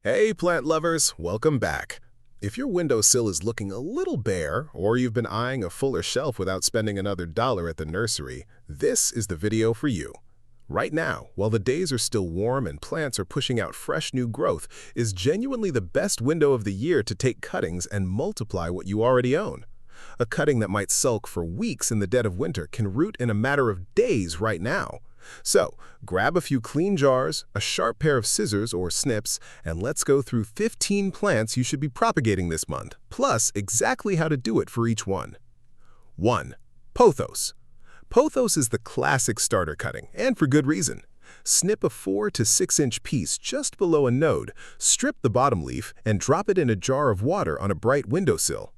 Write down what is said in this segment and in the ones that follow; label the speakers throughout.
Speaker 1: Hey plant lovers, welcome back. If your windowsill is looking a little bare, or you've been eyeing a fuller shelf without spending another dollar at the nursery, this is the video for you. Right now, while the days are still warm and plants are pushing out fresh new growth, is genuinely the best window of the year to take cuttings and multiply what you already own. A cutting that might sulk for weeks in the dead of winter can root in a matter of days right now. So, grab a few clean jars, a sharp pair of scissors or snips, and let's go through 15 plants you should be propagating this month, plus exactly how to do it for each one. 1. Pothos. Pothos is the classic starter cutting, and for good reason. Snip a 4 to 6 inch piece just below a node, strip the bottom leaf, and drop it in a jar of water on a bright windowsill.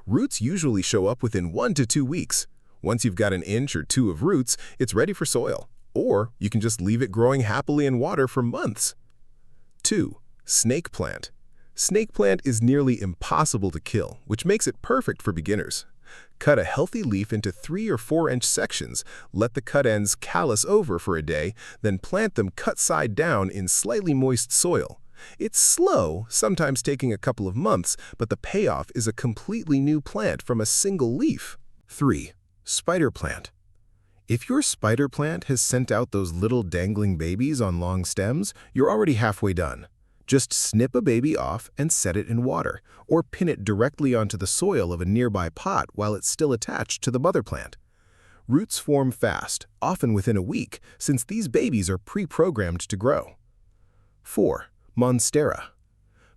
Speaker 1: Roots usually show up within 1 to 2 weeks. Once you've got an inch or two of roots, it's ready for soil. Or you can just leave it growing happily in water for months. 2. Snake plant. Snake plant is nearly impossible to kill, which makes it perfect for beginners. Cut a healthy leaf into 3 or 4 inch sections, let the cut ends callus over for a day, then plant them cut side down in slightly moist soil. It's slow, sometimes taking a couple of months, but the payoff is a completely new plant from a single leaf. 3. Spider plant. If your spider plant has sent out those little dangling babies on long stems, you're already halfway done. Just snip a baby off and set it in water, or pin it directly onto the soil of a nearby pot while it's still attached to the mother plant. Roots form fast, often within a week, since these babies are pre-programmed to grow. 4. Monstera.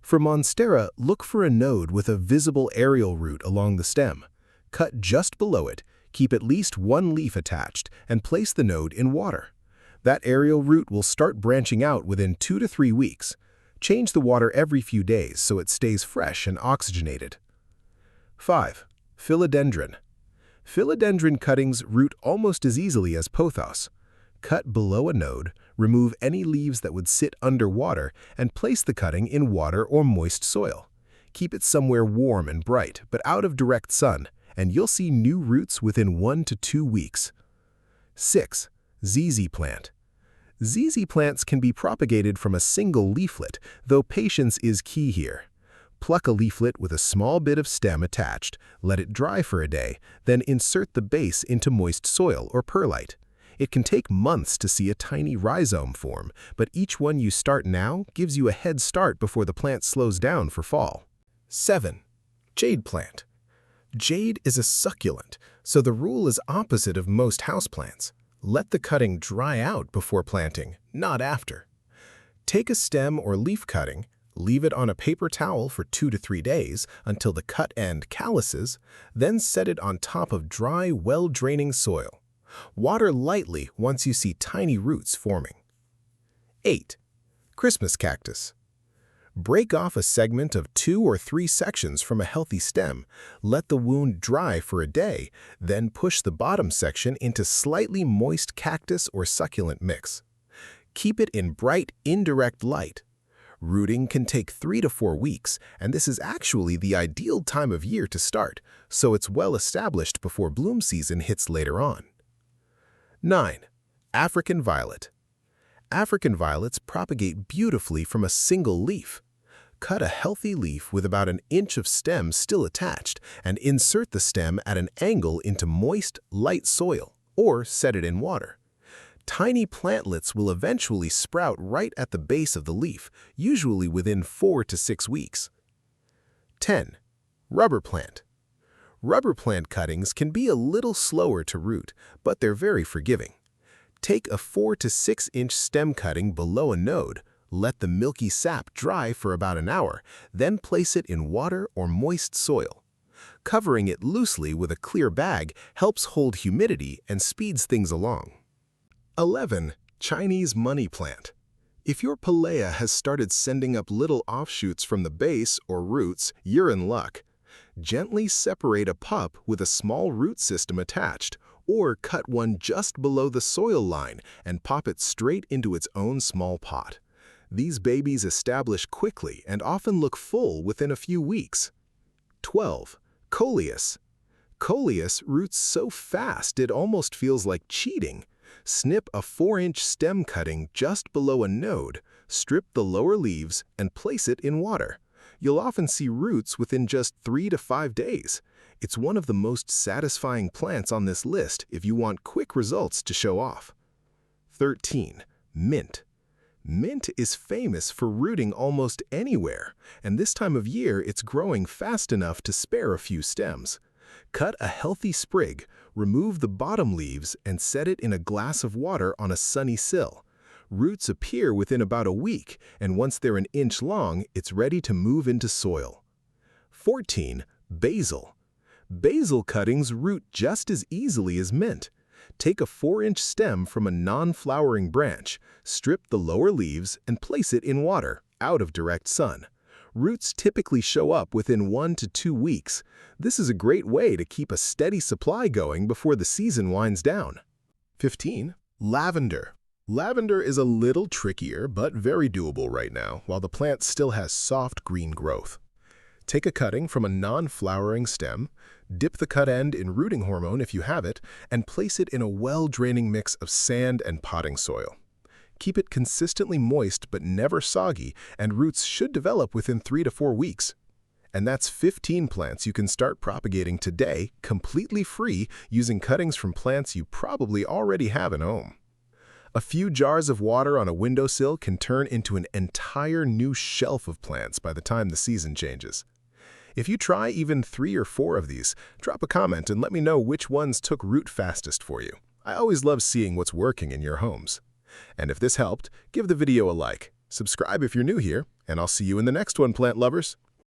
Speaker 1: For Monstera, look for a node with a visible aerial root along the stem. Cut just below it. Keep at least one leaf attached, and place the node in water. That aerial root will start branching out within 2 to 3 weeks. Change the water every few days so it stays fresh and oxygenated. 5. Philodendron. Philodendron cuttings root almost as easily as pothos. Cut below a node, remove any leaves that would sit underwater, and place the cutting in water or moist soil. Keep it somewhere warm and bright, but out of direct sun, and you'll see new roots within 1 to 2 weeks. 6. ZZ plant. ZZ plants can be propagated from a single leaflet, though patience is key here. Pluck a leaflet with a small bit of stem attached, let it dry for a day, then insert the base into moist soil or perlite. It can take months to see a tiny rhizome form, but each one you start now gives you a head start before the plant slows down for fall. 7. Jade plant. Jade is a succulent, so the rule is opposite of most houseplants. Let the cutting dry out before planting, not after. Take a stem or leaf cutting, leave it on a paper towel for 2 to 3 days until the cut end calluses, then set it on top of dry, well-draining soil. Water lightly once you see tiny roots forming. 8. Christmas cactus. Break off a segment of 2 or 3 sections from a healthy stem, let the wound dry for a day, then push the bottom section into slightly moist cactus or succulent mix. Keep it in bright, indirect light. Rooting can take 3 to 4 weeks, and this is actually the ideal time of year to start, so it's well established before bloom season hits later on. 9. African violet. African violets propagate beautifully from a single leaf. Cut a healthy leaf with about an inch of stem still attached and insert the stem at an angle into moist, light soil, or set it in water. Tiny plantlets will eventually sprout right at the base of the leaf, usually within 4 to 6 weeks. 10. Rubber plant. Rubber plant cuttings can be a little slower to root, but they're very forgiving. Take a 4 to 6 inch stem cutting below a node, let the milky sap dry for about an hour, then place it in water or moist soil. Covering it loosely with a clear bag helps hold humidity and speeds things along. 11. Chinese money plant. If your palea has started sending up little offshoots from the base or roots, you're in luck. Gently separate a pup with a small root system attached, or cut one just below the soil line and pop it straight into its own small pot. These babies establish quickly and often look full within a few weeks. 12. Coleus. Coleus roots so fast it almost feels like cheating. Snip a 4-inch stem cutting just below a node, Strip the lower leaves and place it in water. You'll often see roots within just 3 to 5 days. It's one of the most satisfying plants on this list if you want quick results to show off. 13. Mint. Mint is famous for rooting almost anywhere, and this time of year it's growing fast enough to spare a few stems. Cut a healthy sprig, remove the bottom leaves, and set it in a glass of water on a sunny sill. Roots appear within about a week, and once they're an inch long, it's ready to move into soil. 14. Basil. Basil cuttings root just as easily as mint. Take a 4-inch stem from a non-flowering branch, strip the lower leaves, and place it in water, out of direct sun. Roots typically show up within 1 to 2 weeks. This is a great way to keep a steady supply going before the season winds down. 15. Lavender. Lavender is a little trickier, but very doable right now, while the plant still has soft green growth. Take a cutting from a non-flowering stem, dip the cut end in rooting hormone if you have it, and place it in a well-draining mix of sand and potting soil. Keep it consistently moist but never soggy, and roots should develop within 3 to 4 weeks. And that's 15 plants you can start propagating today, completely free, using cuttings from plants you probably already have at home. A few jars of water on a windowsill can turn into an entire new shelf of plants by the time the season changes. If you try even 3 or 4 of these, drop a comment and let me know which ones took root fastest for you. I always love seeing what's working in your homes. And if this helped, give the video a like, subscribe if you're new here, and I'll see you in the next one, plant lovers.